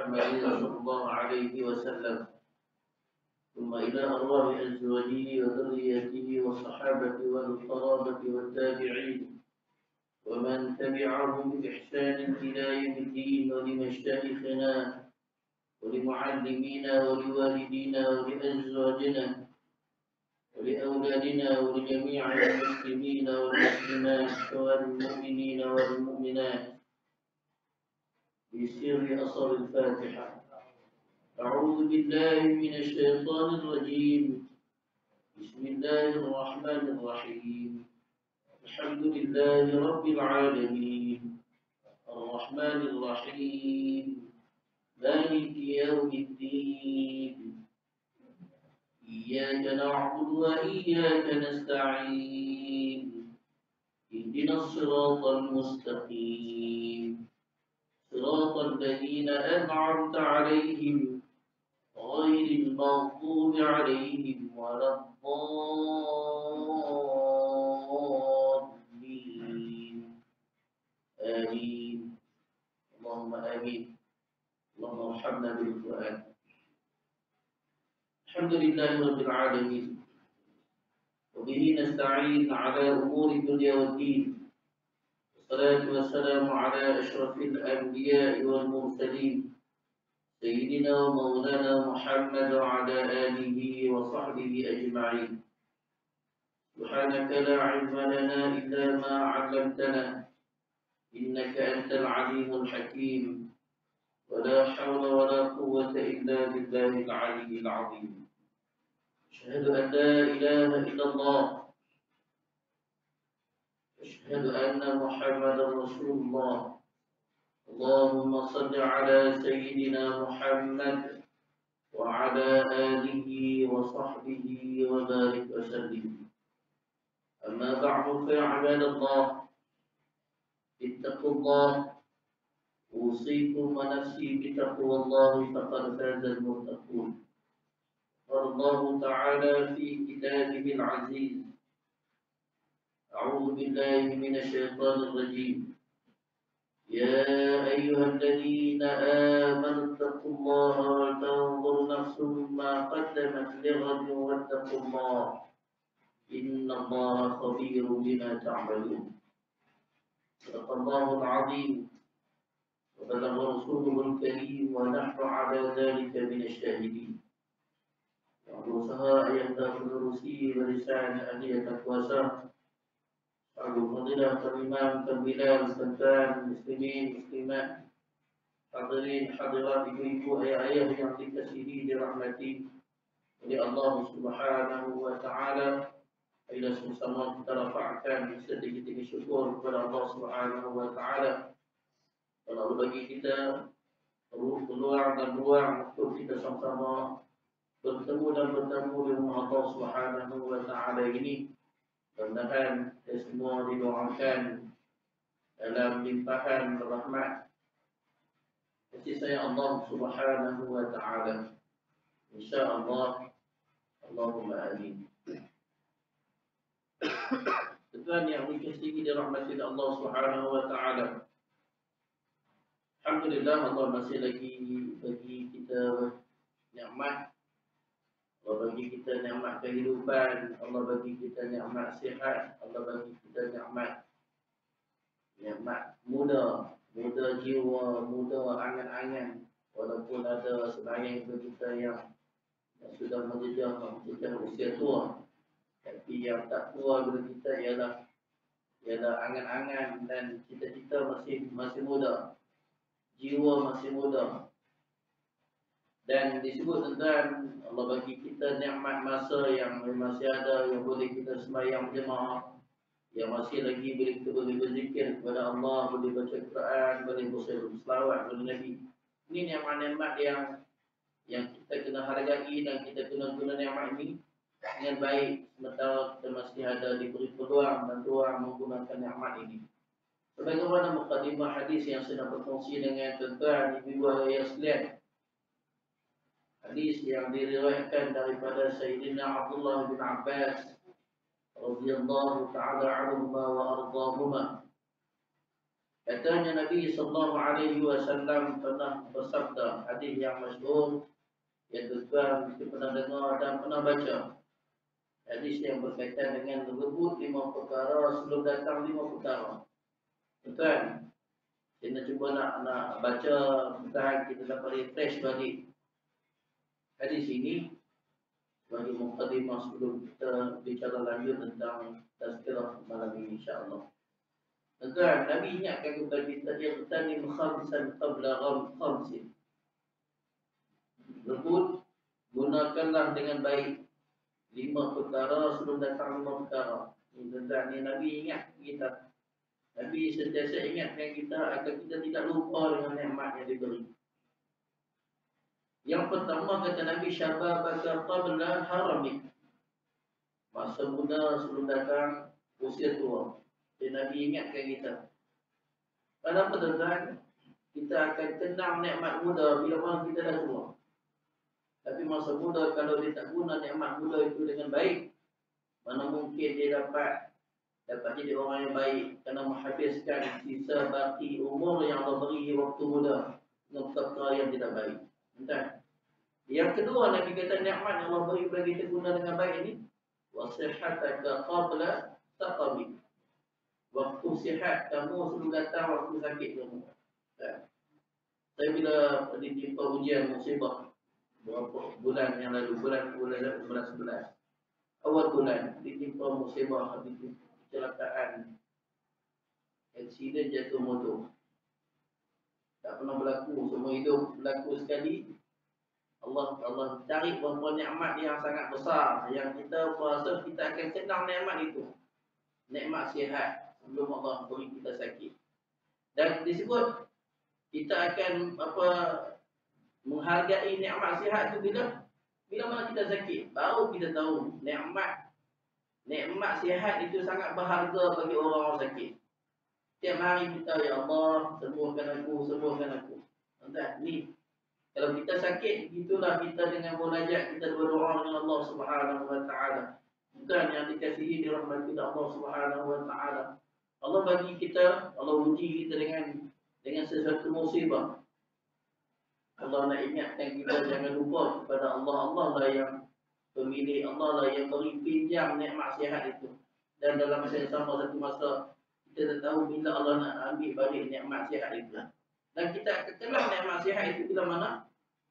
محمد صلى الله عليه وسلم، ثم إلى أرواح أزواجه وذريته والصحابة والقرابة والتابعين ومن تبعهم بإحسان إلى يوم الدين، ولمشايخنا ولمعلمينا ولوالدينا ولأزواجنا ولأولادنا ولجميع المسلمين والمسلمات والمؤمنين والمؤمنات بسر أصل الفاتحة. أعوذ بالله من الشيطان الرجيم. بسم الله الرحمن الرحيم. الحمد لله رب العالمين الرحمن الرحيم مالك يوم الدين، إياك نعبد وإياك نستعين، اهدنا الصراط المستقيم، صراط الذين أنعمت عليهم غير المغضوب عليهم ولا الضالين. آمين. اللهم آمين. اللهم ارحمنا بالقرآن. الحمد لله رب العالمين، وبه نستعين على أمور الدنيا والدين، والصلاة والسلام على أشرف الأنبياء والمرسلين سيدنا ومولانا محمد وعلى آله وصحبه أجمعين. سبحانك لا علم لنا إلا ما علمتنا، إنك أنت العليم الحكيم، ولا حول ولا قوة إلا بالله العلي العظيم. أشهد أن لا إله إلا الله، أشهد أن محمدا رسول الله. اللهم صل على سيدنا محمد وعلى آله وصحبه وبارك وسلم. أما بعد فيا عباد الله، اتقوا الله، أوصيكم ونفسي بتقوى الله فقد فاز المتقون. قال الله تعالى في كتابه العزيز: أعوذ بالله من الشيطان الرجيم. يا أيها الذين آمنوا اتقوا الله ولتنظر نفس ما قدمت لغد واتقوا الله إن الله خبير بما تعملون. صدق الله العظيم وبلغ رسوله الكريم ونحن على ذلك من الشاهدين. Yang berusaha yang telah menerusi barisan ahli kuasa Abu Fadilah Imam Bilal serta muslimin muslimat, hadirin hadirat, ibu-ibu, ayah-ayah yang dikasihi dirahmati oleh Allah Subhanahu wa taala. Bila sama kita rafa'kan sedikit demi syukur kepada Allah Subhanahu wa taala, Allah bagi kita peluang dan ruang untuk kita sama-sama bertemu dan bertemu dengan Allah Subhanahu wa taala ini. Mudah-mudahan kita semua didoakan dalam limpahan rahmat kasih sayang Allah Subhanahu wa taala. Insya-Allah. Allahumma amin. Tuhan yang dikasihi dirahmati Allah Subhanahu wa taala. Alhamdulillah, Allah masih lagi bagi kita nikmat. Allah bagi kita nikmat kehidupan, Allah bagi kita nikmat sihat, Allah bagi kita nikmat muda jiwa, muda angan-angan. Walaupun ada sebahagian kita yang sudah menjejah usia tua, tapi yang tak tua bila kita ialah angan-angan dan cita-cita masih muda, jiwa masih muda. Dan disebut tentang Allah bagi kita nikmat masa yang masih ada, yang boleh kita sembahyang jemaah, yang masih lagi boleh kita berzikir kepada Allah, boleh baca Quran, boleh berselawat kepada Nabi. Ini nikmat-nikmat yang kita kena hargai dan kita kena guna nikmat ini dengan baik, sementara kita masih ada diberi peluang dan ruang menggunakan nikmat ini. Sebagaimana mukadimah hadis yang sedang berkongsi dengan tuan-tuan ibu-ibu ayah sekalian. Hadis yang diriwayatkan daripada Sayyidina Abdullah bin Abbas radhiyallahu ta'ala anhuma wa ardahuma. Katanya Nabi sallallahu alaihi wasallam pernah bersabda, hadis yang masyhur yang tuan mesti pernah dengar dan pernah baca. Hadis yang berkaitan dengan merebut 5 perkara sebelum datang 5 perkara. Tuan, kita cuba nak baca mudah kita dapat refresh balik hadis ini bagi mukadimah sebelum kita bicara lanjut tentang tazkirah malam ini insya-Allah. Tuan, Nabi ingatkan kepada kita dia bertani khamsan qabla khamsin. Rebut, gunakanlah dengan baik 5 perkara sebelum datang 5 perkara. Ini Nabi ingat kita. Nabi sentiasa ingatkan kita agar kita tidak lupa dengan nikmat yang diberi. Yang pertama kata Nabi, syababaka qabla haramik. Masa muda sebelum datang usia tua. Dan Nabi ingatkan kita. Kenapa tuan? Kita akan kenang nikmat muda bila mana kita dah tua. Tapi masa muda kalau dia tak guna nikmat muda itu dengan baik, mana mungkin dia dapat jadi orang yang baik kerana menghabiskan sisa baki umur yang Allah beri waktu muda dengan perkara yang tidak baik. Entah. Yang kedua Nabi kata nikmat yang Allah beri bagi kita guna dengan baik ini, wasihataka qabla taqami. Waktu sihat kamu sebelum datang waktu sakit kamu. Saya bila ditimpa ujian musibah beberapa bulan yang lalu, bulan 11 awal bulan ditimpa musibah, ditimpa kecelakaan, aksiden jatuh motor. Tak pernah berlaku, semua hidup berlaku sekali. Allah tarik beberapa nikmat yang sangat besar yang kita rasa kita akan kenang nikmat itu. Nikmat sihat sebelum Allah beri kita sakit. Dan disebut kita akan menghargai nikmat sihat itu bila mana kita sakit. Baru kita tahu nikmat sihat itu sangat berharga bagi orang sakit. Setiap hari kita, ya Allah, sembuhkan aku. Entah, ni kalau kita sakit, itulah kita dengan munajat kita berdoa dengan Allah Subhanahu wa taala. Bukan yang dikasihi dirahmati Allah Subhanahu wa taala. Allah bagi kita, Allah uji kita dengan sesuatu musibah. Allah nak ingatkan kita jangan lupa kepada Allah. Allah lah yang pemilik, Allah lah yang beri pinjam nikmat sihat itu. Dan dalam masa yang sama satu masa kita tak tahu bila Allah nak ambil balik nikmat sihat itu. Dan kita akan kenal nikmat sihat itu bila mana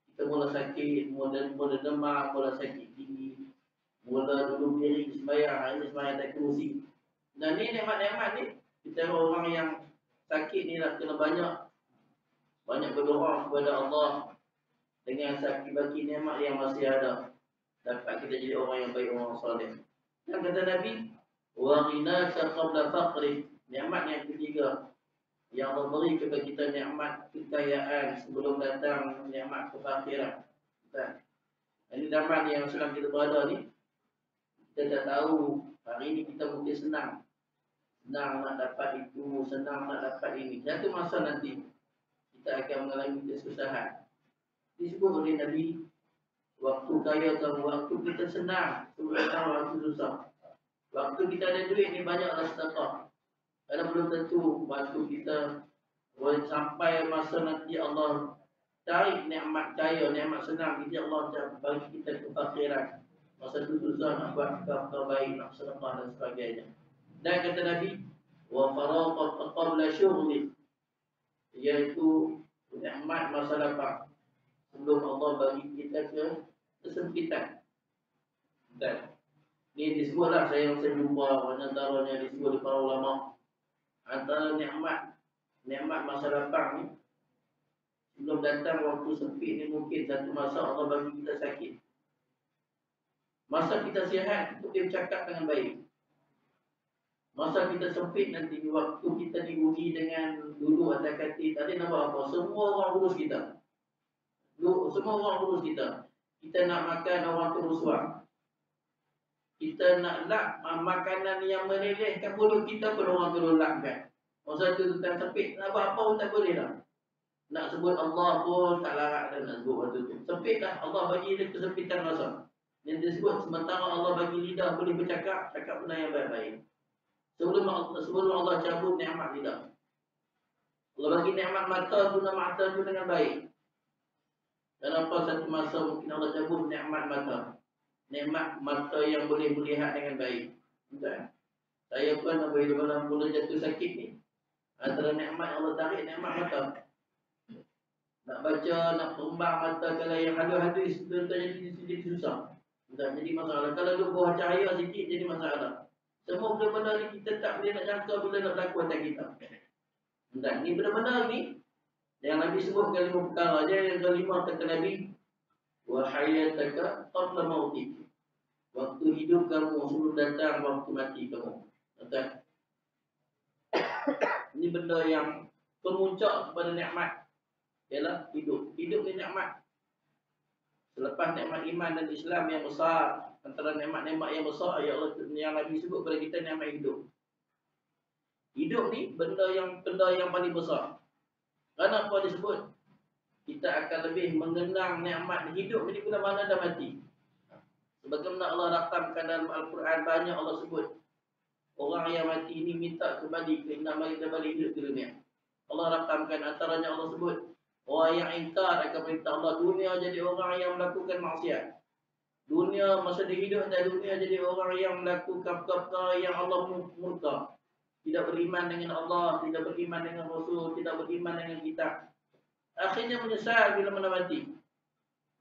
kita mula sakit, mula demam, mula sakit gigi, mula dulu miring sembahyang, hari sembahyang tak kerusi. Dan ni nikmat-nikmat ni kita orang yang sakit ni lah kena banyak berdoa kepada Allah dengan sakit bagi nikmat yang masih ada. Dapat kita jadi orang yang baik, orang soleh. Dan kata Nabi, wa ghinaka qabla faqri. Nikmat yang ketiga yang Allah beri kepada kita, nikmat kekayaan sebelum datang nikmat kefakiran. Ini zaman yang sedang kita berada ni, kita tak tahu hari ini kita mungkin senang nak dapat itu, senang nak dapat ini. Satu masa nanti kita akan mengalami kesusahan. Disebut oleh Nabi, waktu kaya atau waktu kita senang, waktu susah. Waktu kita ada duit ni banyaklah sedekah. Karena belum tentu waktu kita sampai masa nanti Allah tarik nikmat kaya, nikmat senang, jadi Allah bagi kita kefakiran. Masa itu susah nak buat perkara baik, nak sedekah dan sebagainya. Dan kata Nabi, wa faraqat qabla syughli, iaitu nikmat masa lapang sebelum Allah bagi kita kesempitan. Dan ini disebutlah saya jumpa antaranya disebut oleh para ulama, antara nikmat masa lapang ni sebelum datang waktu sempit ni, mungkin satu masa Allah bagi kita sakit. Masa kita sihat untuk dia bercakap dengan baik. Masa kita sempit nanti, waktu kita diuji dengan duduk atas katil, tadi nak buat apa? Semua orang urus kita. Semua orang urus kita. Kita nak makan, orang terus suap. Kita nak lap makanan yang melelehkan mulut kita pun orang terus lapkan. Masa tu kita sempit, nak buat apa pun tak boleh dah. Nak sebut Allah pun tak larat dah nak sebut waktu tu. Sempit dah, Allah bagi dia kesempitan masa. Yang disebut sementara Allah bagi lidah boleh bercakap, cakap benda yang baik-baik. Sebelum Allah cabut nikmat lidah. Allah bagi nikmat mata, guna mata tu dengan baik. Kenapa satu masa mungkin Allah cabut nikmat mata. Nikmat mata yang boleh melihat dengan baik. Betul? Saya pun bila mula jatuh sakit ni, antara nikmat Allah tarik nikmat mata. Nak baca, nak tumbang mata, kalau yang hadis-hadis tu jadi susah. Betul? Jadi masalah. Kalau duk buah cahaya sikit jadi masalah. Semua benda-benda ni kita tak boleh nak jangka bila nak berlaku atas kita. Betul? Ni benda-benda ni yang Nabi sebut kelima perkara je. Yang kelima kata Nabi, wa hayataka qabla mautik. Waktu hidup kamu sebelum datang waktu mati kamu. Betul? Ini benda yang pemuncak kepada nikmat ialah hidup. Hidup ni nikmat. Selepas nikmat iman dan Islam yang besar, antara nikmat-nikmat yang besar ya Allah yang Nabi sebut kepada kita nikmat hidup. Hidup ni benda yang paling besar. Kenapa disebut? Kita akan lebih mengenang nikmat hidup ni bila mana dah mati. Sebagaimana Allah rakamkan dalam Al-Quran, banyak Allah sebut orang yang mati ini minta kembali ke balik hidup ke dunia. Allah rakamkan, antaranya Allah sebut orang yang ingkar akan perintah Allah dunia jadi orang yang melakukan maksiat. Dunia masa dia hidup dan dunia jadi orang yang melakukan perkara yang Allah murka. Tidak beriman dengan Allah, tidak beriman dengan Rasul, tidak beriman dengan kitab. Akhirnya menyesal bila mana mati.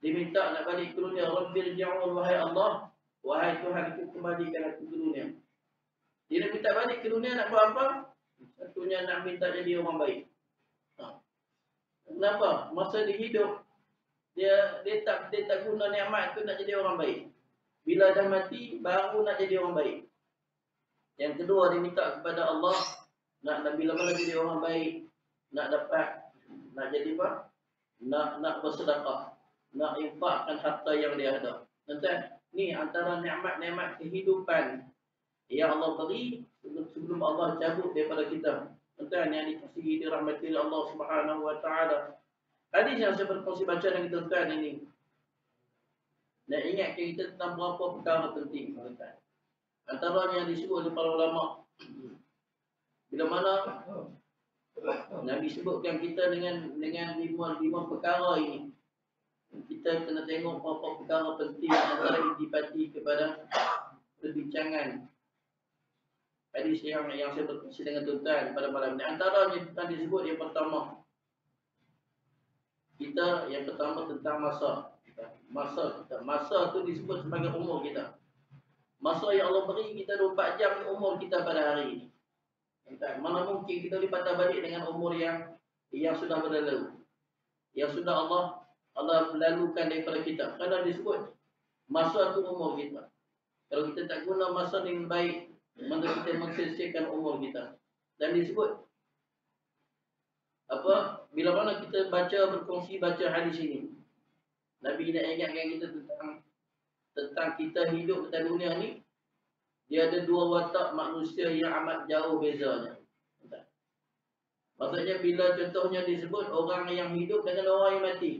Dia minta nak balik ke dunia. Rabbil ji'un, wahai Allah, wahai Tuhan, aku kembalikan aku ke dunia. Dia nak minta balik ke dunia nak buat apa? Satunya nak minta jadi orang baik. Kenapa? Masa dia hidup, dia tak guna nikmat tu nak jadi orang baik. Bila dah mati, baru nak jadi orang baik. Yang kedua, dia minta kepada Allah nak bila mana jadi orang baik, nak jadi apa? Nak bersedekah, nak infakkan harta yang dia ada. Tuan-tuan, ni antara nikmat-nikmat kehidupan yang Allah beri sebelum Allah cabut daripada kita. Tuan-tuan yang dikasihi dirahmati Allah Subhanahu wa taala. Hadis yang saya berkongsi baca dengan tuan-tuan ini, nak ingatkan kita tentang beberapa perkara penting, tuan-tuan. Antaranya yang disebut oleh para ulama, bila mana Nabi sebutkan kita dengan lima perkara ini, kita kena tengok beberapa perkara penting antara intipati kepada perbincangan hadis yang saya berkongsi dengan tuan-tuan pada malam ini. Antaranya tadi disebut yang pertama tentang masa. Masa tu disebut sebagai umur kita. Masa yang Allah beri kita 24 jam umur kita pada hari ini. Mana mungkin kita boleh patah balik dengan umur yang sudah berlalu. Yang sudah Allah lalukan daripada kita. Kerana disebut masa tu umur kita. Kalau kita tak guna masa dengan baik, maka kita mensia-siakan umur kita. Dan disebut bila mana kita berkongsi hadis ini, Nabi nak ingatkan kita tentang kita hidup di dunia ni, dia ada dua watak manusia yang amat jauh bezanya. Maksudnya bila contohnya disebut orang yang hidup dengan orang yang mati,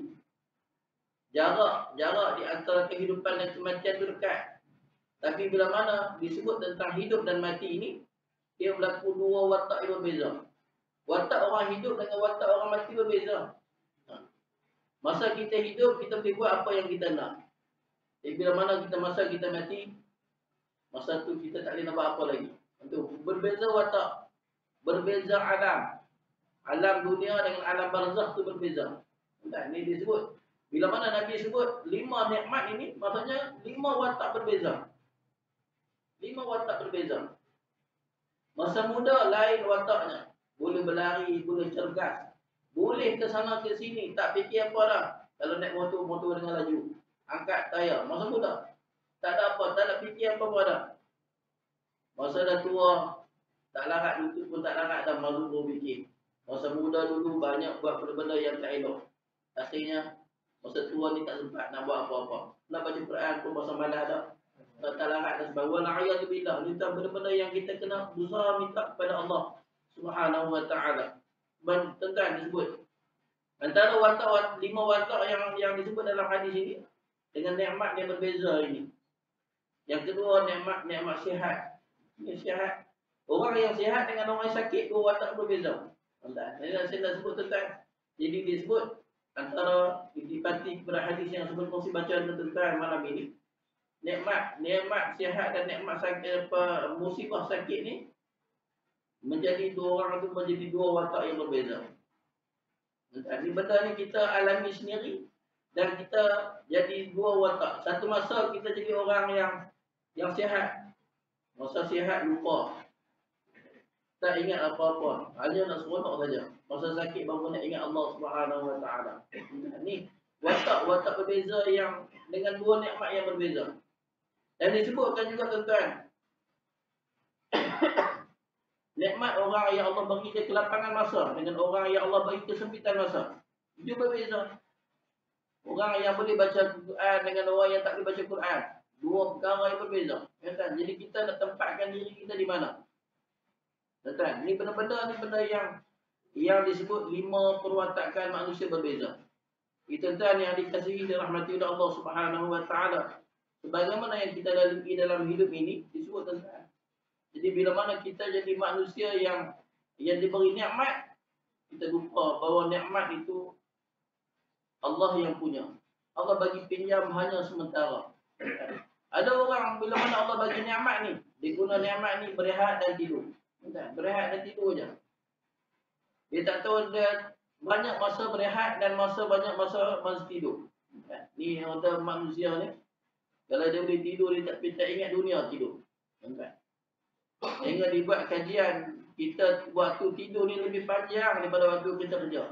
jarak di antara kehidupan dan kematian itu dekat. Tapi bila mana disebut tentang hidup dan mati ini, dia berlaku dua watak yang berbeza. Watak orang hidup dengan watak orang mati berbeza. Masa kita hidup, kita boleh buat apa yang kita nak. Jadi bila mana masa kita mati, masa tu kita tak boleh nak buat apa lagi. Itu berbeza watak, berbeza alam. Alam dunia dengan alam barzakh tu berbeza. Ini disebut. Bila mana Nabi sebut 5 nikmat ini, maksudnya 5 watak berbeza. 5 watak berbeza. Masa muda lain wataknya. Boleh berlari, boleh cergas. Boleh ke sana ke sini, tak fikir apa dah. Kalau naik motor dengan laju. Angkat tayar, masa muda. Tak ada apa, tak nak fikir apa-apa dah. Masa dah tua, tak larat lutut pun tak larat dah, malu berfikir. Masa muda dulu banyak buat benda-benda yang tak elok. Akhirnya, masa tua ni tak sempat nak buat apa-apa. Nak baca Quran pun masa malas dah. Tak larat dan sebagainya. Wala'ayatubillah. Ini benda-benda yang kita kena berusaha minta kepada Allah Subhanahu wa ta'ala. Tentang disebut antara watak 5 watak yang disebut dalam hadis ini dengan nikmat yang berbeza ini. Yang kedua nikmat sihat. Ini sihat. Orang yang sihat dengan orang yang sakit dua watak berbeza. Tuan-tuan, saya nak sebut tentang, jadi disebut antara ditipati kepada hadis yang sebelum kongsi bacaan tentang malam ini, nikmat sihat dan nikmat sakit, musibah sakit ni menjadi dua orang itu menjadi dua watak yang berbeza. Ini benda ni kita alami sendiri dan kita jadi dua watak. Satu masa kita jadi orang yang sihat, masa sihat lupa, tak ingat apa-apa, hanya nak seronok saja. Masa sakit baru nak ingat Allah Subhanahu Wa Taala. Ni watak berbeza yang dengan dua nikmat yang berbeza. Dan disebutkan juga tuan-tuan, nikmat orang yang Allah bagi dia kelapangan masa dengan orang yang Allah bagi kesempitan masa, itu berbeza. Orang yang boleh baca Quran dengan orang yang tak boleh baca Quran, dua perkara yang berbeza. Jadi kita nak tempatkan diri kita di mana? Tuan-tuan, ni benda-benda yang disebut 5 perwatakan manusia berbeza. Tuan-tuan yang dikasihi dirahmati oleh Allah Subhanahu Wa Taala, sebagaimana yang kita lalui dalam hidup ini disebut tuan-tuan. Jadi bila mana kita jadi manusia yang diberi nikmat, kita lupa bahawa nikmat itu Allah yang punya. Allah bagi pinjam hanya sementara. Ada orang bila mana Allah bagi nikmat ni, dia guna nikmat ni berehat dan tidur. Berehat dan tidur je. Dia tak tahu dia banyak masa berehat dan banyak masa tidur. Ni ada manusia ni, kalau dia boleh tidur, dia tak ingat dunia tidur. Sehingga dibuat kajian, kita waktu tidur ni lebih panjang daripada waktu kita kerja.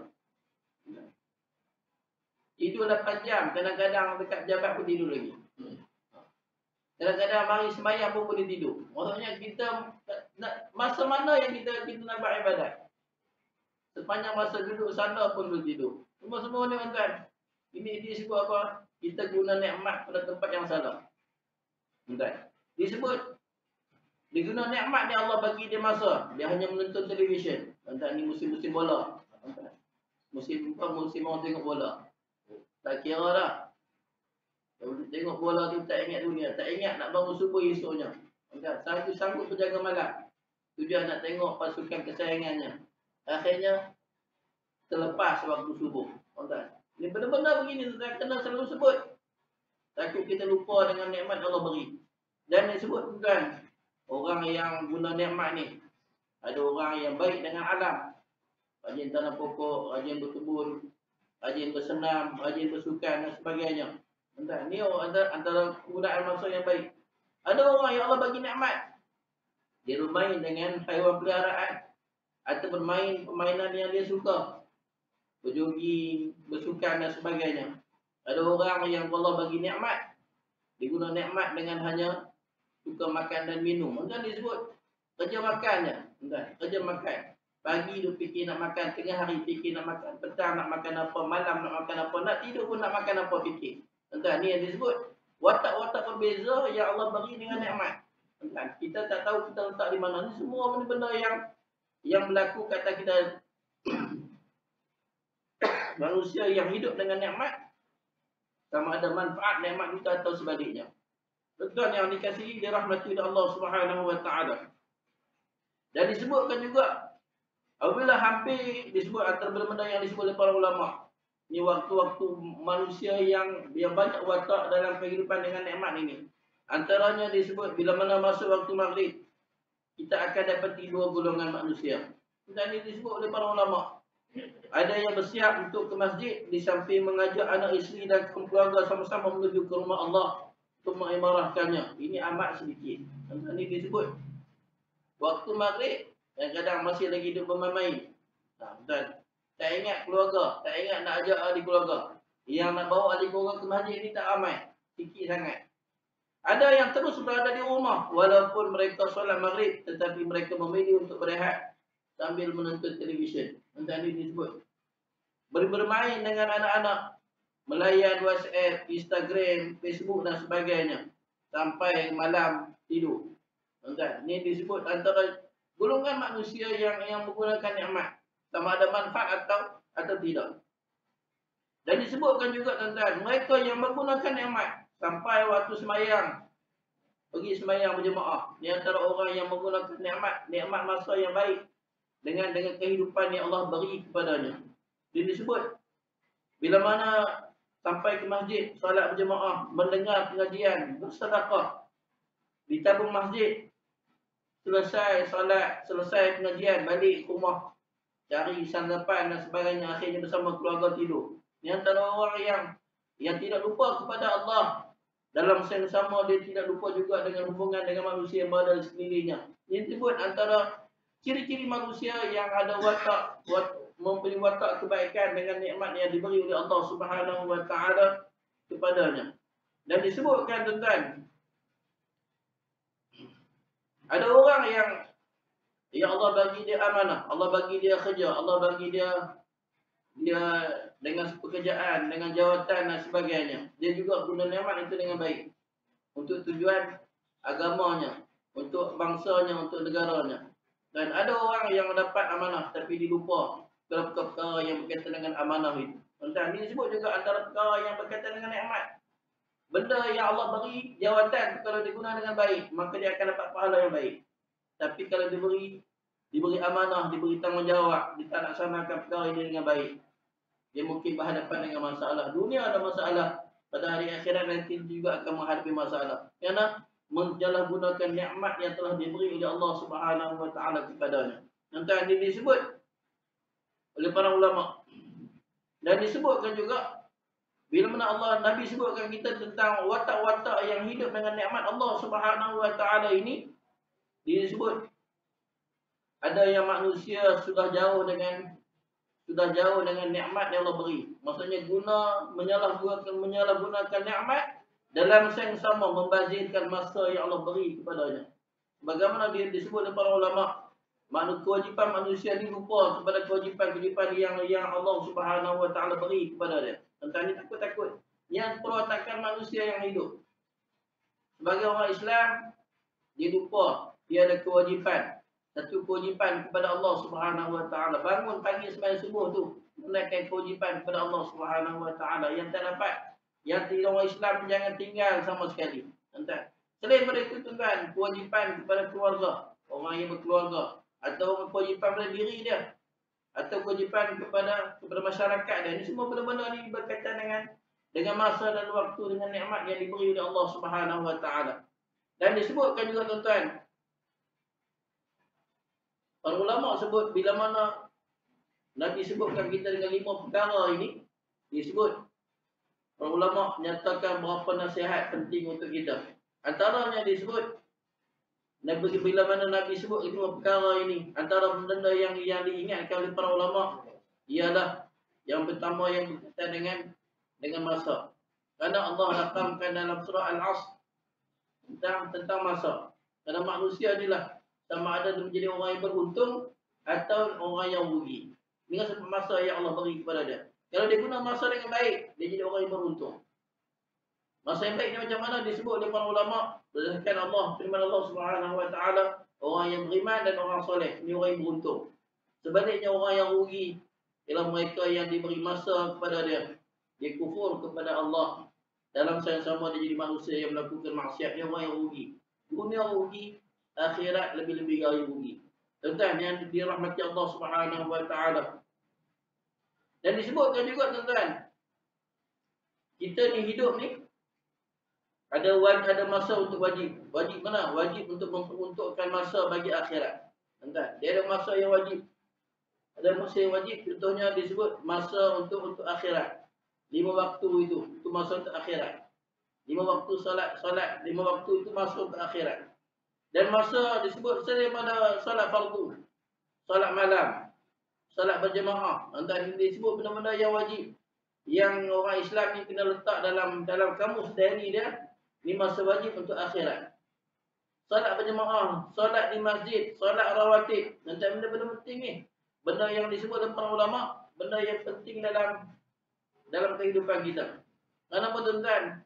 Tidur 8 jam, kadang-kadang dekat jabat pun tidur lagi. Kadang-kadang mari sembahyang pun boleh tidur. Maksudnya kita masa mana yang kita nak buat ibadat? Sepanjang masa duduk sana pun boleh tidur. Semua ni tuan-tuan, ini disebut apa? Kita guna nikmat pada tempat yang salah. Tuan-tuan, disebut diguna nikmat ni Allah bagi dia masa, dia hanya menonton televisyen. Tuan-tuan, ni musim-musim bola. Musim orang tengok bola. Tak kira dah. Tengok bola tu tak ingat dunia, tak ingat nak bangun subuh esoknya. Sanggup berjaga malam. Tujuan nak tengok pasukan kesayangannya. Akhirnya terlepas waktu subuh. Ini benda-benda begini tuan, kena selalu sebut. Takut kita lupa dengan nikmat Allah beri. Dan disebut tuan, orang yang guna nikmat ni, ada orang yang baik dengan alam. Rajin tanam pokok, rajin berkebun, rajin bersenam, rajin bersukan dan sebagainya. Ini antara penggunaan masa yang baik. Ada orang yang Allah bagi nikmat, dia bermain dengan haiwan peliharaan atau bermain permainan yang dia suka, berjogging, bersukan dan sebagainya. Ada orang yang Allah bagi nikmat, dia guna nikmat dengan hanya suka makan dan minum. Disebut kerja makannya. Kerja makan. Pagi dia fikir nak makan, tengah hari fikir nak makan, petang nak makan apa, malam nak makan apa, nak tidur pun nak makan apa fikir. Ni yang disebut watak-watak berbeza yang Allah bagi dengan nikmat. Kita tak tahu kita letak di mana. Ni semua benda-benda yang berlaku kata kita manusia yang hidup dengan nikmat, sama ada manfaat nikmat kita atau sebaliknya. Tuan yang dikasihi dirahmati oleh Allah Subhanahu Wa Taala. Dan disebutkan juga apabila hampir disebut antara benda-benda yang disebut oleh para ulama, ini waktu-waktu manusia yang banyak watak dalam kehidupan dengan nikmat ini. Antaranya disebut bila mana masuk waktu maghrib, kita akan dapati 2 golongan manusia. Dan ini disebut oleh para ulama. Ada yang bersiap untuk ke masjid di samping mengajak anak isteri dan keluarga sama-sama menuju ke rumah Allah untuk mengimarahkannya. Ini amat sedikit. Dan ini disebut waktu maghrib, kadang-kadang masih lagi duduk bermain-main. Betul. Tak ingat keluarga, tak ingat nak ajak ahli keluarga. Yang nak bawa ahli keluarga ke masjid ni tak ramai, sikit sangat. Ada yang terus berada di rumah walaupun mereka solat maghrib, tetapi mereka memilih untuk berehat sambil menonton televisyen. Ini disebut bermain dengan anak-anak, melayan WhatsApp, Instagram, Facebook dan sebagainya sampai malam tidur. Ini disebut antara golongan manusia yang menggunakan nikmat, sama ada manfaat atau tidak. Dan disebutkan juga tuan-tuan, mereka yang menggunakan nikmat sampai waktu sembahyang, pergi sembahyang berjemaah, ni antara orang yang menggunakan nikmat masa yang baik. dengan kehidupan yang Allah beri kepadanya. Dia disebut bila mana sampai ke masjid, solat berjemaah, mendengar pengajian, bersedekah, ditabung masjid, selesai solat, selesai pengajian, balik ke rumah, cari santapan dan sebagainya, akhirnya bersama keluarga tidur. Ini antara orang yang tidak lupa kepada Allah. Dalam masa yang sama, dia tidak lupa juga dengan hubungan dengan manusia yang berada di sekelilingnya. Ini disebut antara ciri-ciri manusia yang ada memberi watak kebaikan dengan nikmat yang diberi oleh Allah Subhanahu wa taala kepadanya. Dan disebutkan tuan-tuan, ada orang yang Allah bagi dia amanah, Allah bagi dia kerja, Allah bagi dia dengan pekerjaan, dengan jawatan dan sebagainya. Dia juga guna nikmat itu dengan baik untuk tujuan agamanya, untuk bangsanya, untuk negaranya. Dan ada orang yang mendapat amanah tapi dilupa perkara yang berkaitan dengan amanah itu. Dan ini disebut juga antara perkara yang berkaitan dengan nikmat. Benda yang Allah beri jawatan, kalau digunakan dengan baik, maka dia akan dapat pahala yang baik. Tapi kalau diberi amanah, diberi tanggungjawab, dia tak laksanakan perkara ini dengan baik, dia mungkin berhadapan dengan masalah. Dunia ada masalah, pada hari akhirat nanti juga akan menghadapi masalah. Kerana menjalankan nikmat yang telah diberi oleh Allah Subhanahu wa taala kepadanya. Nanti ini disebut oleh para ulama. Dan disebutkan juga bila mana Nabi sebutkan kita tentang watak-watak yang hidup dengan nikmat Allah Subhanahu wa taala ini, disebut ada yang manusia sudah jauh dengan nikmat yang Allah beri. Maksudnya menyalahgunakan nikmat dalam masa yang sama membazirkan masa yang Allah beri kepadanya. Bagaimana dia disebut oleh para ulama, kewajipan manusia ini lupa kepada kewajipan yang Allah Subhanahu wa taala beri kepada dia. Tentang ini takut-takut. Yang perwatakan manusia yang hidup. Sebagai orang Islam, dia lupa dia ada kewajipan. Satu kewajipan kepada Allah Subhanahu wa taala. Bangun pagi sembahyang subuh tu, menunaikan kewajipan kepada Allah Subhanahu wa taala yang tak dapat. Yang orang Islam jangan tinggal sama sekali. Tuan-tuan. Selain daripada itu tuan-tuan, kewajipan kepada keluarga, orang yang berkeluarga, atau kewajipan pada diri dia, atau kewajipan kepada masyarakat dia. Ini semua benda-benda ni berkaitan dengan masa dan waktu, dengan nikmat yang diberi oleh Allah Subhanahu wa taala. Dan disebutkan juga tuan-tuan, para ulama sebut bila mana Nabi sebutkan kita dengan 5 perkara ini, disebut para ulama menyatakan berapa nasihat penting untuk kita. Antaranya disebut bila mana Nabi sebut 5 perkara ini, antara benda yang diingatkan oleh para ulama ialah yang pertama yang berkaitan dengan masa. Kerana Allah rakamkan dalam surah Al-Asr tentang masa. Kerana manusia inilah sama ada menjadi orang yang beruntung atau orang yang rugi dengan sebab masa yang Allah beri kepada dia. Kalau dia guna masa dengan baik, dia jadi orang yang beruntung. Masa yang baik ni macam mana disebut oleh para ulama? Berdasarkan Allah, firman Allah Subhanahu wa taala, orang yang beriman dan orang soleh, ni orang yang beruntung. Sebaliknya orang yang rugi ialah mereka yang diberi masa kepada dia, dia kufur kepada Allah. Dalam masa yang sama dia jadi manusia yang melakukan maksiat, dia orang yang rugi. Dunia rugi, akhirat lebih-lebih lagi rugi. Tuan-tuan yang dirahmati Allah Subhanahu wa taala. Dan disebutkan juga tuan-tuan, kita ni hidup ni ada masa untuk wajib. Wajib mana? Wajib untuk memperuntukkan masa bagi akhirat. Tuan-tuan, dia ada masa yang wajib. Ada masa yang wajib, contohnya disebut masa untuk akhirat. 5 waktu itu masa untuk akhirat. 5 waktu solat, 5 waktu itu masa untuk akhirat. Dan masa disebut daripada solat fardu, solat malam, solat berjemaah. Antara disebut benda-benda yang wajib, yang orang Islam ni kena letak dalam kamus diri dia. Ni masa wajib untuk akhirat. Solat berjemaah, solat di masjid, solat rawatib. Antara benda-benda penting ni, benda yang disebut oleh para ulama, benda yang penting dalam kehidupan kita. Kenapa tuan-tuan?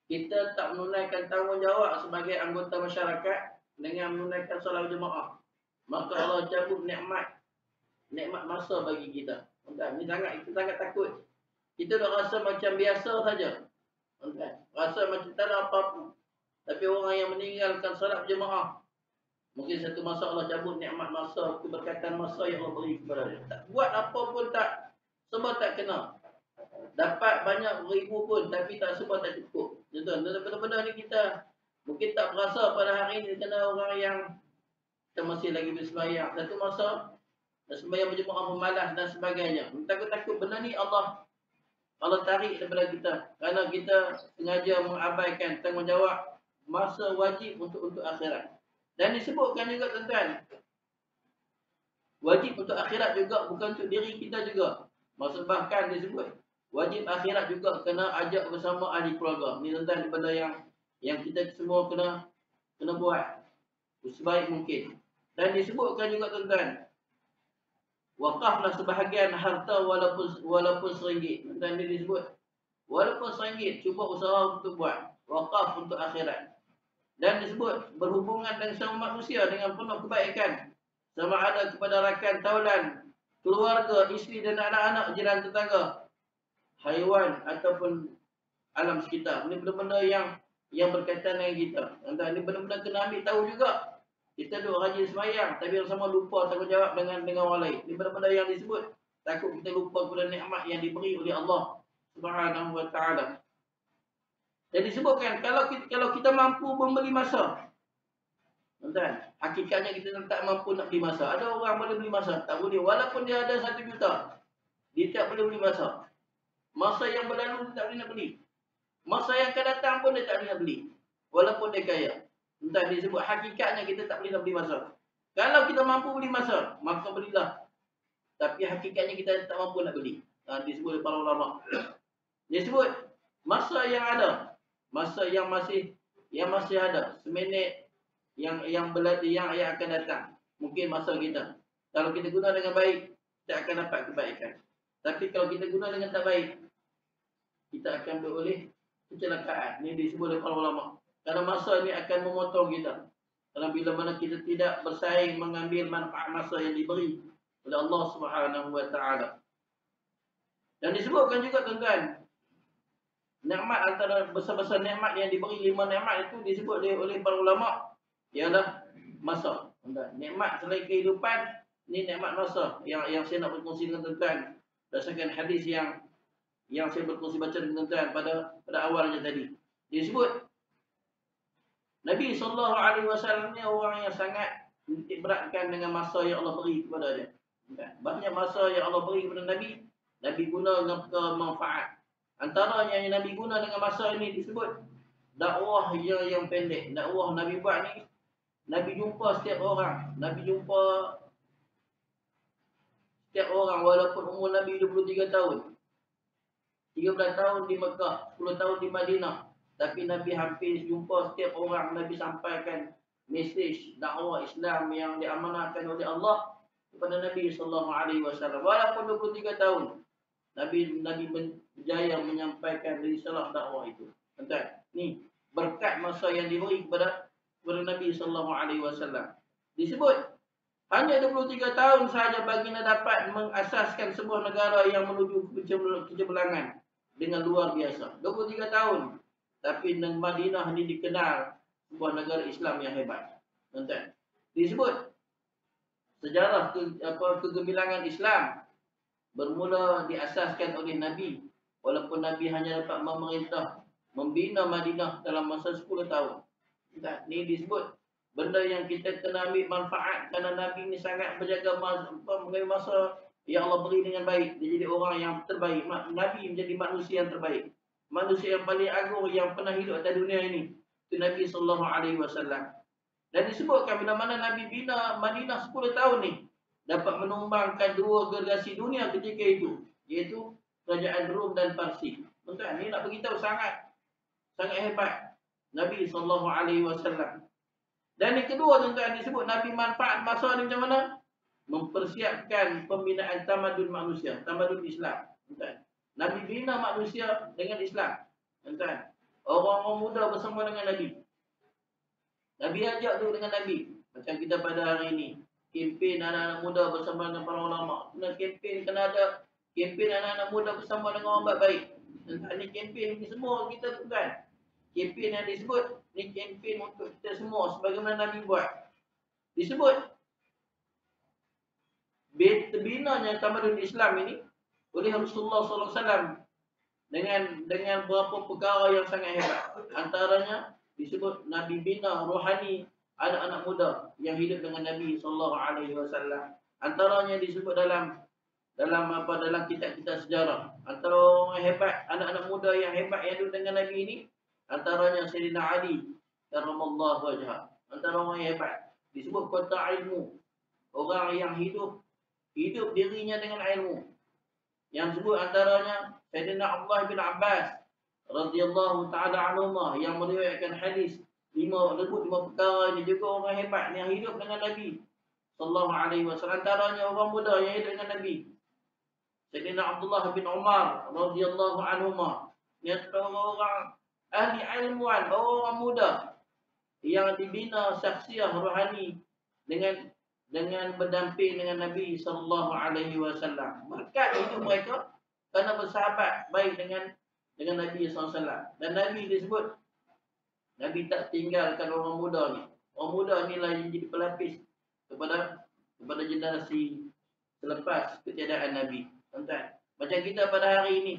Kita tak menunaikan tanggungjawab sebagai anggota masyarakat dengan menunaikan solat jemaah, maka Allah cabut nikmat masa bagi kita. Kita sangat takut. Kita dah rasa macam biasa saja. Rasa macam tak ada apa-apa. Tapi orang yang meninggalkan solat jemaah, Mungkin satu masa Allah cabut nikmat masa, keberkatan masa yang Allah beri kepada dia. Tak buat apa pun tak, semua tak kena. Dapat banyak ribu pun tapi tak semua tak cukup. Betul. Benda-benda ni kita mungkin tak berasa pada hari ini kena orang yang kita masih lagi bersembahyang. Satu masa dan sembahyang berjemaah pemalas dan sebagainya. Takut-takut benda ni Allah tarik daripada kita kerana kita sengaja mengabaikan tanggungjawab masa wajib untuk akhirat. Dan disebutkan juga tuan-tuan, wajib untuk akhirat juga bukan untuk diri kita juga. Maksud bahkan disebut wajib akhirat juga kena ajak bersama ahli keluarga. Ni tuan-tuan benda yang kita semua kena buat sebaik mungkin. Dan disebutkan juga tuan-tuan, wakaflah sebahagian harta walaupun RM1. Tuan-tuan dia disebut walaupun RM1 cuba usaha untuk buat wakaf untuk akhirat. Dan disebut berhubungan dengan sama manusia dengan penuh kebaikan, sama ada kepada rakan taulan, keluarga, isteri dan anak-anak, jiran tetangga, haiwan ataupun alam sekitar. Ini benda-benda yang berkaitan dengan kita. Ini benda-benda kena ambil tahu juga. Kita duduk rajin sembahyang tapi sama lupa tanggungjawab dengan orang lain. Ini benda-benda yang disebut takut kita lupa kepada nikmat yang diberi oleh Allah Subhanahu wa taala. Dan disebutkan kalau kita mampu membeli masa. Tuan-tuan, hakikatnya kita tak mampu nak beli masa. Ada orang boleh beli masa, tak boleh. Walaupun dia ada 1 juta, dia tak boleh beli masa. Masa yang berlalu dia tak boleh nak beli. Masa yang akan datang pun dia tak boleh nak beli. Walaupun dia kaya. Tuan-tuan, disebut hakikatnya kita tak boleh nak beli masa. Kalau kita mampu beli masa, maka belilah. Tapi hakikatnya kita tak mampu nak beli. Disebut oleh para ulama. Disebut masa yang ada. Masa yang masih ada, seminit yang akan datang. Mungkin masa kita. Kalau kita guna dengan baik, kita akan dapat kebaikan. Tapi kalau kita guna dengan tak baik, kita akan beroleh kecelakaan. Ini disebut oleh para ulama. Karena masa ini akan memotong kita. Karena bila mana kita tidak bersaing mengambil manfaat masa yang diberi oleh Allah Subhanahu wa taala. Dan disebutkan juga tuan-tuan, nikmat antara besar-besar nikmat yang diberi 5 nikmat itu disebut oleh para ulama ialah masa. Nikmat selain kehidupan, ni nikmat masa yang saya nak berkongsi dengan tuan-tuan berdasarkan hadis yang saya berkongsi baca dengan tuan-tuan pada awalnya tadi. Disebut Nabi SAW ni orang yang sangat menitik beratkan dengan masa yang Allah beri kepada dia. Banyak masa yang Allah beri kepada Nabi guna dengan manfaat. Antaranya yang Nabi guna dengan masa ini disebut dakwah yang pendek. Dakwah Nabi buat ni, Nabi jumpa setiap orang. Nabi jumpa setiap orang walaupun umur Nabi 23 tahun. 13 tahun di Mekah, 10 tahun di Madinah. Tapi Nabi hampir jumpa setiap orang. Nabi sampaikan mesej dakwah Islam yang diamanahkan oleh Allah kepada Nabi SAW. Walaupun 23 tahun, Nabi berjaya menyampaikan risalah dakwah itu. Tuan-tuan, ni berkat masa yang diberi kepada Nabi SAW. Disebut hanya 23 tahun sahaja baginda dapat mengasaskan sebuah negara yang menuju kecemerlangan dengan luar biasa. 23 tahun. Tapi Madinah ni dikenal sebuah negara Islam yang hebat. Tuan-tuan, disebut sejarah kegemilangan Islam bermula diasaskan oleh Nabi. Walaupun Nabi hanya dapat memerintah, membina Madinah dalam masa 10 tahun. Ini disebut benda yang kita kena ambil manfaat kerana Nabi ni sangat berjaga masa yang Allah beri dengan baik. Dia jadi orang yang terbaik. Nabi menjadi manusia yang terbaik. Manusia yang paling agung yang pernah hidup atas dunia ini. Itu Nabi SAW. Dan disebutkan bila mana Nabi bina Madinah 10 tahun ni, dapat menumbangkan 2 generasi dunia ketika itu, iaitu kerajaan Rom dan Parsi. Tuan-tuan, ini nak beritahu sangat hebat Nabi SAW. Dan yang kedua tuan-tuan, disebut Nabi manfaat masa ni macam mana? Mempersiapkan pembinaan tamadun manusia, tamadun Islam. Tuan-tuan, Nabi bina manusia dengan Islam. Tuan-tuan, orang-orang muda bersama dengan Nabi. Nabi ajak tu dengan Nabi. Macam kita pada hari ini, kempen anak-anak muda bersama dengan para ulama. Kena ada kempen anak-anak muda bersama dengan orang baik. Ini kempen ni semua kita tuan. Kempen yang disebut ni kempen untuk kita semua sebagaimana Nabi buat. Disebut terbinanya tamadun Islam ini oleh Rasulullah SAW dengan beberapa perkara yang sangat hebat. Antaranya disebut Nabi bina rohani anak-anak muda yang hidup dengan Nabi SAW. Antaranya disebut dalam kitab-kitab sejarah. Antara orang hebat, anak-anak muda yang hebat yang hidup dengan Nabi ini, antaranya Sayyidina Ali karramallahu wajhah. Antara orang yang hebat disebut kota ilmu, orang yang hidup dirinya dengan ilmu. Yang sebut antaranya Sayyidina Abdullah bin Abbas radhiyallahu taala anhuma yang meriwayatkan hadis lima perkara ini juga orang hebat yang hidup dengan Nabi sallallahu alaihi wasallam. Antaranya orang muda yang hidup dengan Nabi Sayyidina Abdullah bin Umar radhiyallahu anhuma, yang orang ahli ilmuwan, orang muda yang dibina syakhsiah rohani dengan berdamping dengan Nabi sallallahu alaihi wasallam. Berkat itu mereka kerana bersahabat baik dengan Nabi sallallahu alaihi wasallam. Dan Nabi disebut Nabi tak tinggalkan orang muda ni. Orang muda inilah yang jadi pelapis kepada generasi selepas ketiadaan Nabi. Tuan-tuan, macam kita pada hari ini,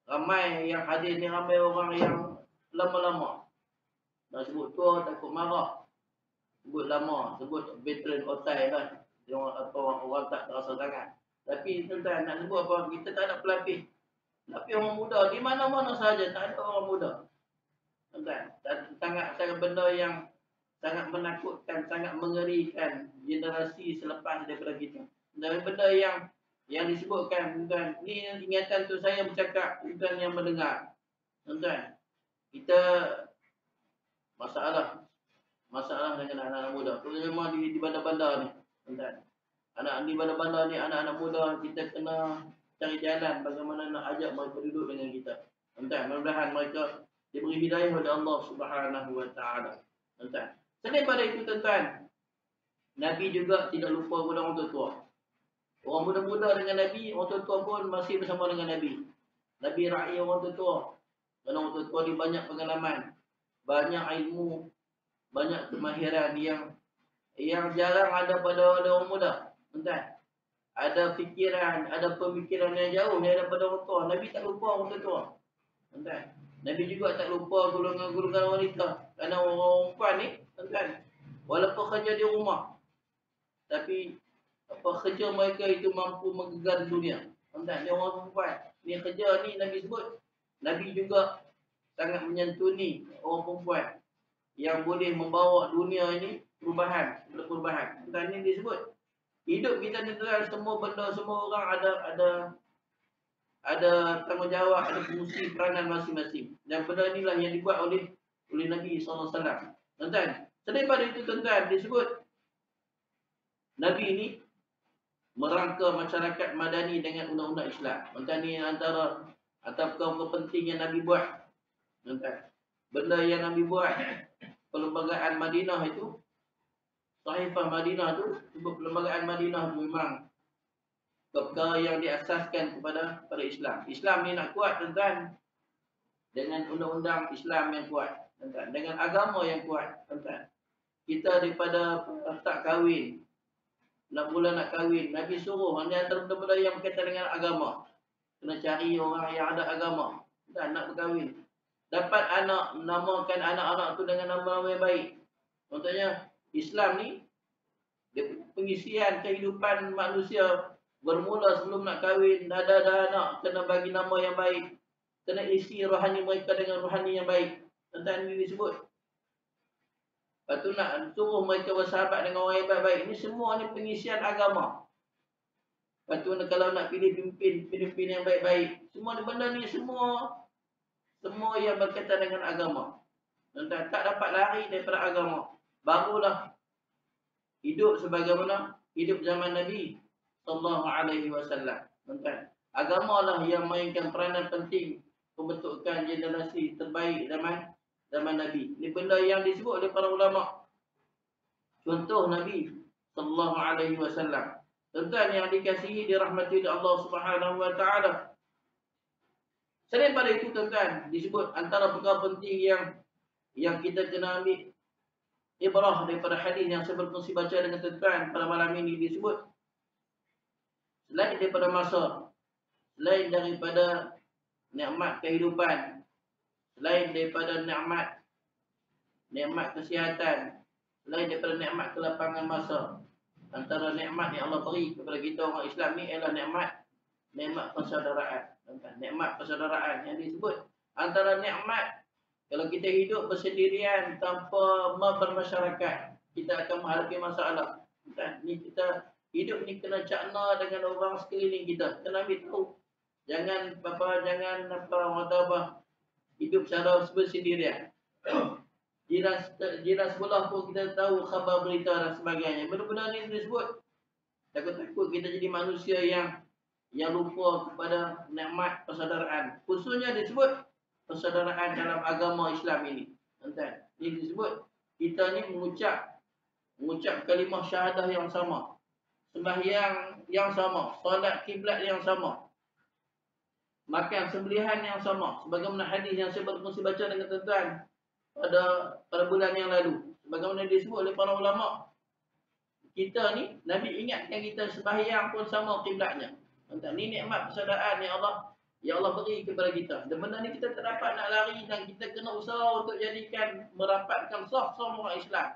ramai yang hadir ni ramai orang yang lama-lama. Nak sebut tua takut marah. Sebut lama, sebut veteran otai lah. Orang tak terasa sangat. Tapi tuan-tuan, nak sebut apa? Kita tak ada pelapis. Pelapis orang muda, di mana-mana saja tak ada orang muda. Tuan-tuan, sangat benda yang sangat menakutkan, sangat mengerikan generasi selepas daripada kita. Dan benda yang disebutkan, tuan-tuan, ni ingatan tu saya bercakap, tuan yang mendengar. Tuan-tuan, kita masalah dengan anak-anak muda, terutama di bandar-bandar ni, tuan-tuan. Di bandar-bandar ni, anak-anak muda, kita kena cari jalan bagaimana nak ajak mereka duduk dengan kita. Tuan-tuan, mudah-mudahan mereka diberi hidayah oleh Allah Subhanahu wa taala. Tuan-tuan, selain pada itu, tuan-tuan, Nabi juga tidak lupa kepada orang tua. Orang muda-muda dengan Nabi, orang tua pun masih bersama dengan Nabi. Nabi rakyat orang tua. Kerana orang tua ni banyak pengalaman, banyak ilmu, banyak kemahiran yang jarang ada pada orang muda. Tuan-tuan, ada fikiran, ada pemikiran yang jauh daripada orang tua. Nabi tak lupa orang tua. Tuan-tuan, Nabi juga tak lupa golongan-golongan wanita. Kerana orang perempuan ni, tuan-tuan, walaupun kerja di rumah, tapi kerja mereka itu mampu menggegar dunia. Tuan-tuan, dia orang perempuan. Ni kerja ni Nabi sebut. Nabi juga sangat menyantuni orang perempuan yang boleh membawa dunia ini perubahan. Tuan-tuan, ni disebut. Hidup kita ni, tuan, semua benda, semua orang ada tanggungjawab, ada fungsi peranan masing-masing. Dan benda inilah yang dibuat oleh Nabi SAW. Tuan-tuan, selain pada itu, tuan-tuan, disebut Nabi ini merangka masyarakat madani dengan undang-undang Islam. Tuan-tuan, ni antara perkara penting yang Nabi buat. Tuan-tuan, benda yang Nabi buat, perlembagaan Madinah itu, Sahifah Madinah tu, sebut perlembagaan Madinah tu memang perkara yang diasaskan kepada Islam. Islam ni nak kuat, tuan-tuan, dengan undang-undang Islam yang kuat, tuan-tuan, dengan agama yang kuat, tuan-tuan. Kita daripada tak kahwin, nak kahwin, Nabi suruh, ni antara benda-benda yang berkaitan dengan agama. Kena cari orang yang ada agama, dan nak berkahwin. Dapat anak, namakan anak-anak tu dengan nama-nama yang baik. Contohnya, Islam ni, dia pengisian kehidupan manusia bermula sebelum nak kahwin, ada anak, kena bagi nama yang baik. Kena isi rohani mereka dengan rohani yang baik. Tuan-tuan, ini disebut. Lepas tu nak suruh mereka bersahabat dengan orang yang baik-baik. Ini semua ni pengisian agama. Lepas tu kalau nak pilih pemimpin yang baik-baik. Semua benda ni semua yang berkaitan dengan agama. Tuan-tuan, tak dapat lari daripada agama. Barulah hidup sebagaimana hidup zaman Nabi sallallahu alaihi wasallam. Tuan-tuan, agama lah yang mainkan peranan penting pembentukan generasi terbaik zaman Nabi. Ini benda yang disebut oleh para ulama. Contoh Nabi sallallahu alaihi wasallam. Tuan-tuan yang dikasihi, dirahmati oleh Allah Subhanahu wa taala. Selain pada itu, tuan-tuan, disebut antara perkara penting yang kita kena ambil, ibrah daripada hadis yang saya berkongsi baca dengan tuan-tuan pada malam ini disebut, selain daripada masa, selain daripada nikmat kehidupan, selain daripada nikmat kesihatan, selain daripada nikmat kelapangan masa, antara nikmat yang Allah beri kepada kita orang Islam ni ialah nikmat persaudaraan. Nikmat persaudaraan yang disebut antara nikmat, kalau kita hidup bersendirian tanpa bermasyarakat, kita akan menghadapi masalah. Ni kita hidup ni kena cakna dengan orang sekeliling kita. Kena ambil tahu. Jangan hidup secara bersendirian. Jiran sebelah pun kita tahu khabar berita dan sebagainya. Benda-benda ni disebut. Takut-takut kita jadi manusia yang lupa kepada nikmat persaudaraan. Khususnya disebut persaudaraan dalam agama Islam ini. Tuan-tuan, ini disebut kita ni mengucap kalimah syahadah yang sama, sembahyang yang sama, solat kiblat yang sama, makan sembelihan yang sama. Sebagaimana hadis yang saya berkongsi baca dengan tuan-tuan pada bulan yang lalu, sebagaimana disebut oleh para ulama, kita ni Nabi ingatkan kita sembahyang pun sama kiblatnya. Tuan-tuan, ni nikmat persaudaraan yang Allah beri kepada kita. Dan benda ni kita tak dapat nak lari, dan kita kena usaha untuk jadikan merapatkan saf-saf orang Islam.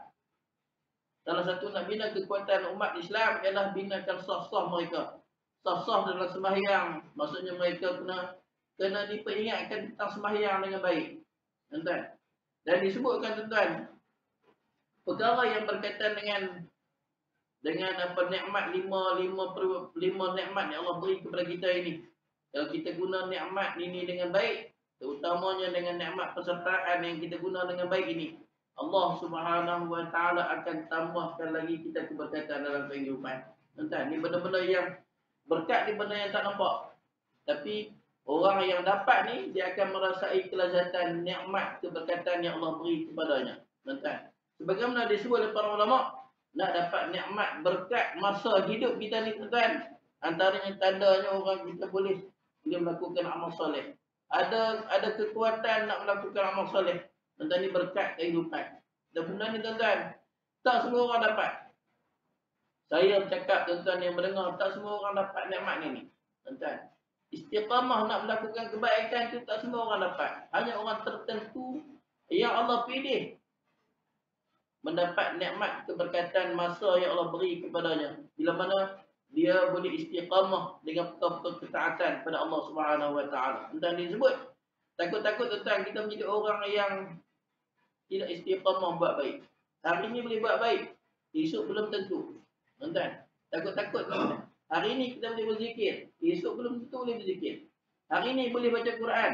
Salah satu nak bina kekuatan umat Islam ialah binakan saf-saf mereka. Saf-saf dalam sembahyang, maksudnya mereka kena diperingatkan tentang sembahyang dengan baik. Tuan-tuan. Dan disebutkan tuan-tuan, perkara yang berkaitan dengan apa nikmat lima nikmat yang Allah beri kepada kita ini. Kalau kita guna nikmat ini dengan baik, terutamanya dengan nikmat persaudaraan yang kita guna dengan baik ini, Allah Subhanahu wa taala akan tambahkan lagi kita keberkatan dalam kehidupan. Tuan-tuan, ni benda-benda yang berkat, ni benda yang tak nampak. Tapi orang yang dapat ni, dia akan merasai kelazatan nikmat keberkatan yang Allah beri kepadanya. Tuan-tuan, sebagaimana disebut oleh para ulama, nak dapat nikmat berkat masa hidup kita ni tuan-tuan, antaranya tandanya orang kita boleh melakukan amal soleh. Ada kekuatan nak melakukan amal soleh. Tuan-tuan, ni berkat kehidupan. Dan benda ni tuan-tuan, tak semua orang dapat. Saya bercakap tuan-tuan yang mendengar, tak semua orang dapat nikmat ni. Tuan-tuan, istiqamah nak melakukan kebaikan tu tak semua orang dapat. Hanya orang tertentu yang Allah pilih mendapat nikmat keberkatan masa yang Allah beri kepadanya, bila mana dia boleh istiqamah dengan perkara ketaatan pada Allah Subhanahu wa taala. Dan disebut takut-takut tuan-tuan kita menjadi orang yang tidak istiqamah buat baik. Hari ini boleh buat baik, esok belum tentu. Tuan-tuan, takut-takut tuan-tuan. Hari ini kita boleh berzikir, esok belum tentu boleh berzikir. Hari ini boleh baca Quran,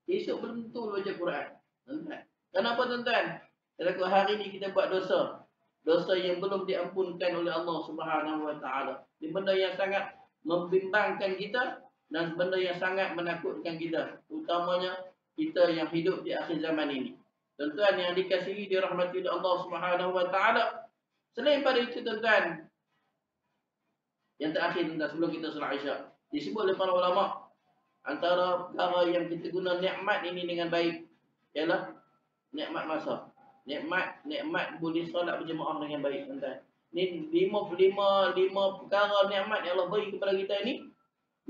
esok belum tentu boleh baca Quran. Tuan-tuan, kenapa tuan-tuan? Takut hari ini kita buat dosa yang belum diampunkan oleh Allah Subhanahu wa taala. Ini benda yang sangat membimbangkan kita dan benda yang sangat menakutkan kita, utamanya kita yang hidup di akhir zaman ini. Tuan-tuan yang dikasihi dirahmati oleh Allah Subhanahu wa taala, selain pada itu tuan-tuan, yang terakhir tuan-tuan sebelum kita solat Isyak, disebut oleh para ulama, antara perkara yang kita guna nikmat ini dengan baik ialah nikmat masa. Nikmat boleh solat berjemaah dengan baik, tuan-tuan. Ni lima perkara nikmat yang Allah beri kepada kita ini.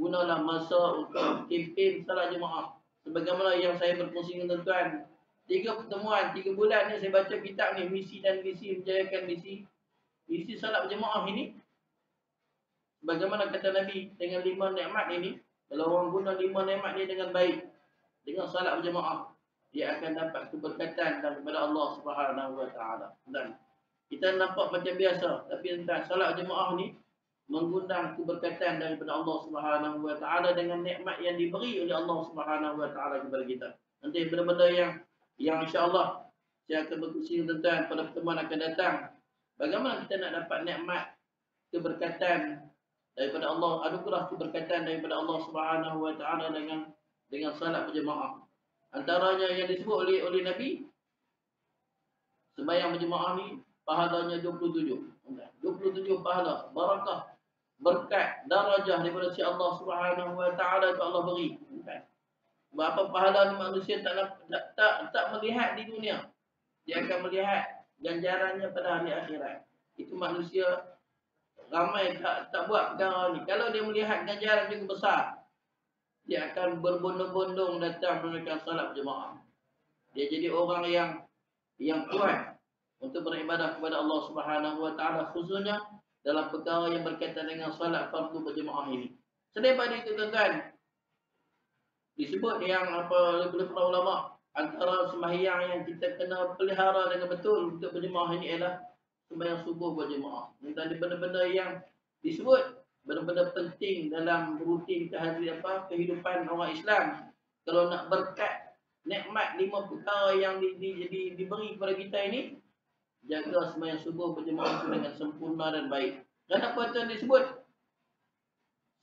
Gunalah masa untuk kempen solat jemaah. Sebagaimana yang saya berkongsi dengan tuan-tuan, 3 pertemuan, 3 bulan ni saya baca kitab ni, misi dan visi, menjayakan misi solat berjemaah ini. Bagaimana kata Nabi, dengan 5 nikmat ini, kalau orang guna 5 nikmat ni dengan baik, dengan solat berjemaah, dia akan dapat keberkatan daripada Allah Subhanahu wa taala. Dan kita nampak macam biasa, tapi tuan, solat jemaah ni mengundang keberkatan daripada Allah Subhanahu wa taala dengan nikmat yang diberi oleh Allah Subhanahu wa taala kepada kita. Nanti benda-benda yang insya-Allah saya akan berkongsi dengan tuan pada pertemuan akan datang. Bagaimana kita nak dapat nikmat keberkatan daripada Allah, anugerah keberkatan daripada Allah Subhanahu wa taala dengan solat berjemaah. Antaranya yang disebut oleh Nabi, sembahyang berjemaah ni pahalanya 27. 27 pahala, barakah, berkat, darajah daripada si Allah Subhanahu wa taala itu Allah beri. Berapa pahala ni manusia tak melihat di dunia. Dia akan melihat ganjarannya pada hari akhirat. Itu manusia ramai tak buat perkara ni. Kalau dia melihat ganjaran yang besar, dia akan berbondong-bondong datang menunaikan salat berjemaah. Dia jadi orang yang kuat untuk beribadah kepada Allah Subhanahu Wa Taala, khususnya dalam perkara yang berkaitan dengan salat fardu berjemaah ini. Selain daripada itu, tuan-tuan, disebut yang apa oleh para ulama, antara sembahyang yang kita kena pelihara dengan betul untuk berjemaah ini ialah sembahyang subuh berjemaah. Dan benda-benda yang disebut benda-benda penting dalam rutin kehidupan orang Islam. Kalau nak berkat nikmat 5 perkara yang diberi kepada kita ini, jaga sembahyang subuh berjemaah itu dengan sempurna dan baik. Kenapa tuan disebut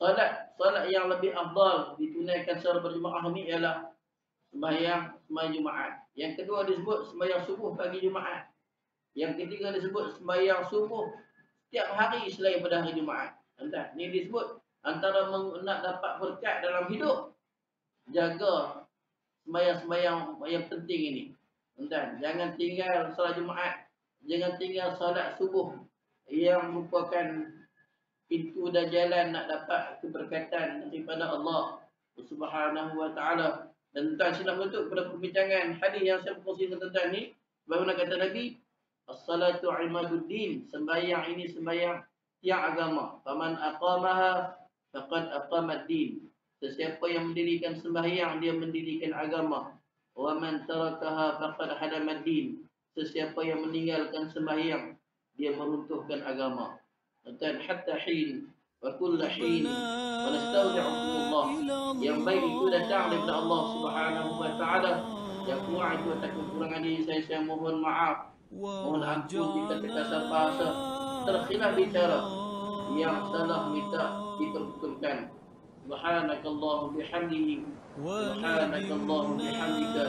solat yang lebih afdal ditunaikan secara berjemaah ini ialah sembahyang Jumaat. Yang kedua disebut sembahyang subuh pagi Jumaat. Yang ketiga disebut sembahyang subuh setiap hari selain pada hari Jumaat. Entah, ini disebut antara nak dapat berkat dalam hidup, jaga sembahyang-sembahyang yang penting ini. Entah, jangan tinggal solat Jumaat, jangan tinggal solat subuh yang merupakan pintu dan jalan nak dapat keberkatan daripada Allah Subhanahu Wa Taala. Dan tuan silap menutup pada perbincangan hadis yang saya kongsikan tentang ni, bagaimana kata Nabi, as-salatu imaduddin, sembahyang ini sembahyang tiang agama. Faman aqamaha faqad aqamad din. Sesiapa yang mendirikan sembahyang, dia mendirikan agama. Wa man tarakaha faqad hadamad din. Sesiapa yang meninggalkan sembahyang, dia meruntuhkan agama. Dan hatta hin wa kullu hin wa nastaudi'ukumullah. Yang baik itu datang daripada Allah Subhanahu Wa Taala. Yang kurang itu atas kekurangan diri saya mohon maaf. Mohon ampun jika terkasar bahasa, terkhilaf bicara, yang salah minta diperbukukan. Subhanakallahu bihamdihi, subhanakallahu bihamdika,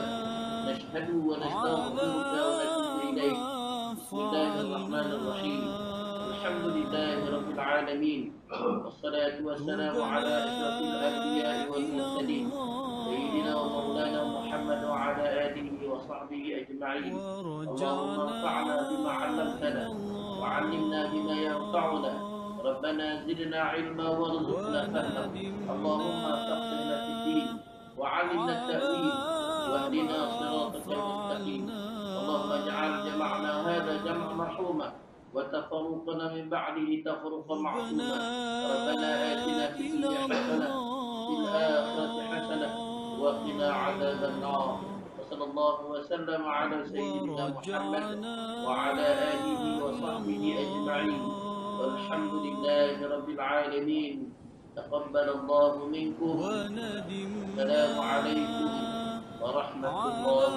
nashhadu wa nastaghfiruka wa natubu ilaik. Bismillahirrahmanirrahim. Alhamdulillahi rabbil alamin. Wassalatu wassalamu ala asyrafil anbiya'i wal mursalin, sayyidina wa maulana Muhammad wa ala alihi wa sahbihi ajma'in. Allahumma anfa'na bima 'allamtana wa 'allimna bima yanfa'una. Rabbana zidna 'ilma warzuqna fahma. Allahumma faqihna fid din wa 'allimna at-ta'wil wahdina siratal mustaqim. Allahumma ij'al jama'na hadha jam'an marhuma وتفرقنا من بعده تفرقا معصوما. ربنا آتنا في الدنيا حسنة وفي الآخرة حسنة وقنا عذاب النار. وصلى الله وسلم على سيدنا محمد وعلى آله وصحبه أجمعين. والحمد لله رب العالمين. تقبل الله منكم. السلام عليكم ورحمة الله